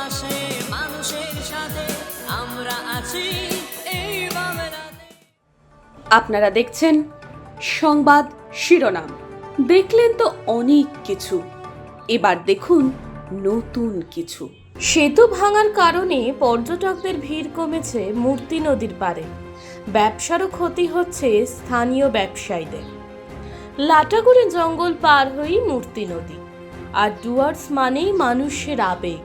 পাশে মানুষের সাথে আমরা আছি এই বাংলাতে। আপনারা দেখছেন সংবাদ শিরোনাম। দেখলেন তো অনেক কিছু, এবার দেখুন নতুন কিছু। সেতু ভাঙার কারণে পর্যটকদের ভিড় কমেছে মূর্তি নদীর পাড়ে। ব্যবসারও ক্ষতি হচ্ছে স্থানীয় ব্যবসায়ীদের। লাটাগুড়ি জঙ্গল পার হয়েই মূর্তি নদী, আর ডুয়ার্স মানেই মানুষের আবেগ।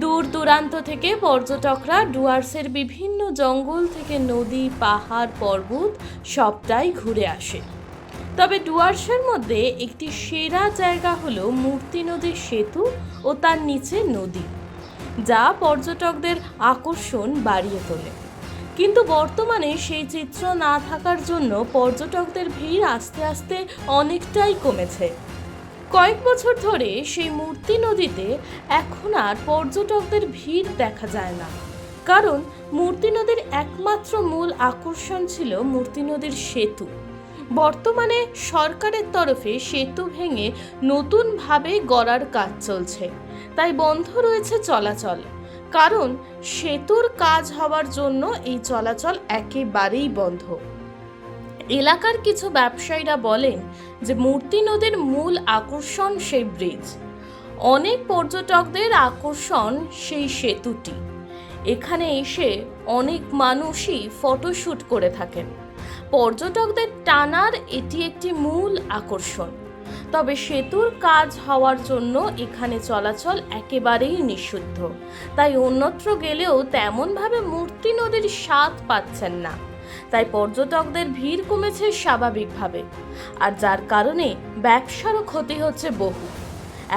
দূর দূরান্ত থেকে পর্যটকরা ডুয়ার্সের বিভিন্ন জঙ্গল থেকে নদী, পাহাড়, পর্বত সবটাই ঘুরে আসে। তবে ডুয়ার্সের মধ্যে একটি সেরা জায়গা হলো মূর্তি নদীর সেতু ও তার নিচে নদী, যা পর্যটকদের আকর্ষণ বাড়িয়ে তোলে। কিন্তু বর্তমানে সেই চিত্র না থাকার জন্য পর্যটকদের ভিড় আস্তে আস্তে অনেকটাই কমেছে। কয়েক বছর ধরে সেই মূর্তি নদীতে এখন আর পর্যটকদের ভিড় দেখা যায় না, কারণ মূর্তি নদীর একমাত্র মূল আকর্ষণ ছিল মূর্তি নদীর সেতু। বর্তমানে সরকারের তরফে সেতু ভেঙে নতুনভাবে গড়ার কাজ চলছে, তাই বন্ধ রয়েছে চলাচল। কারণ সেতুর কাজ হওয়ার জন্য এই চলাচল একেবারেই বন্ধ। এলাকার কিছু ব্যবসায়ীরা বলেন যে মূর্তি নদীর মূল আকর্ষণ সেই ব্রিজ, অনেক পর্যটকদের আকর্ষণ সেই সেতুটি। এখানে এসে অনেক মানুষই ফটোশ্যুট করে থাকেন। পর্যটকদের টানার এটি একটি মূল আকর্ষণ। তবে সেতুর কাজ হওয়ার জন্য এখানে চলাচল একেবারেই নিষিদ্ধ, তাই অন্যত্র গেলেও তেমনভাবে মূর্তি নদীর স্বাদ পাচ্ছেন না। তাই পর্যটকদের ভিড় কমেছে স্বাভাবিকভাবে, আর যার কারণে ব্যবসারও ক্ষতি হচ্ছে বহু।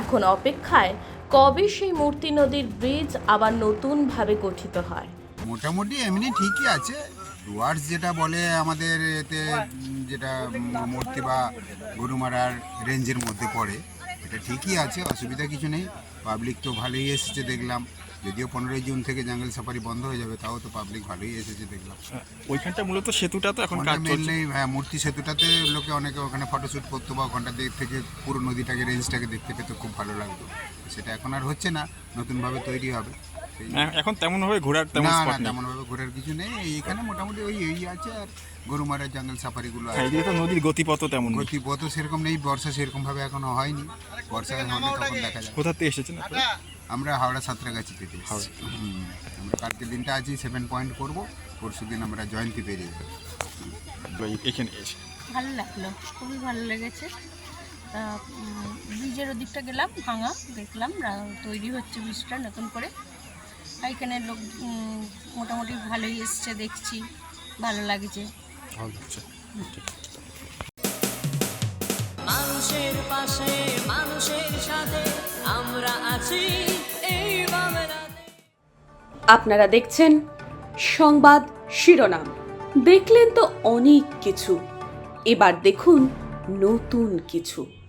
এখন অপেক্ষায় কবে সেই মূর্তি নদীর ব্রিজ আবার নতুনভাবে গঠিত হয়। মোটামুটি এমনি ঠিকই আছে। ডুয়ার্স যেটা বলে আমাদের এতে যেটা মূর্তি বা গরুমারার রেঞ্জের মধ্যে পড়ে, এটা ঠিকই আছে, অসুবিধা কিছু নেই। পাবলিক তো ভালোই এসেছে দেখলাম, যদিও 15ই জুন থেকে জঙ্গল সাফারি বন্ধ হয়ে যাবে, তাও তো পাবলিক ভালোই এসেছে দেখলাম। ওইখানটা মূলত সেতুটা তো এখন কাজ চলছে। মেনলি হ্যাঁ, মূর্তি সেতুটাতে লোকে অনেকে ওখানে ফটোশ্যুট করতো বা ওখানটা থেকে পুরো নদীটাকে রেঞ্জটাকে দেখতে পেতে খুব ভালো লাগতো। সেটা এখন আর হচ্ছে না, নতুনভাবে তৈরি হবে। এখন তেমন ভাবে ঘোরার তেমন না স্পট না, নেই। তেমনভাবে ঘোরার কিছু নেই। এইখানে মোটামুটি ওই এই আছে, আর গরুমারা জঙ্গল সাফারিগুলো হ্যাঁ, আছে। এদিকে তো নদীর গতিপথ তেমন নেই। গতিপথ সেরকম নেই, বর্ষা সেরকমভাবে এখনো হয়নি। বর্ষা হলে তখন দেখা যায়। কোথা থেকে এসেছেন আপনারা? আমরা হাওড়া সাঁতরাগাছি থেকে এসেছি। আমরা কালকে দিনটা আছি 7 পয়েন্ট করবো, পরশু দিন আমরা জয়ন্তী পেরিয়ে যাবো। এখানে এসে ভালো লাগলো, খুবই ভালো লেগেছে। তা ব্রিজের ওদিকটা গেলাম, ভাঙা দেখলাম, তৈরি হচ্ছে ব্রিজটা নতুন করে। আর এখানে লোক মোটামুটি ভালোই এসছে, দেখছি ভালো লাগছে। ভালো লাগছে। মানুষের পাশে মানুষের সাথে আমরা আছি এই বাংলাতে। আপনারা দেখছেন সংবাদ শিরোনাম। দেখলেন তো অনেক কিছু, এবার দেখুন নতুন কিছু।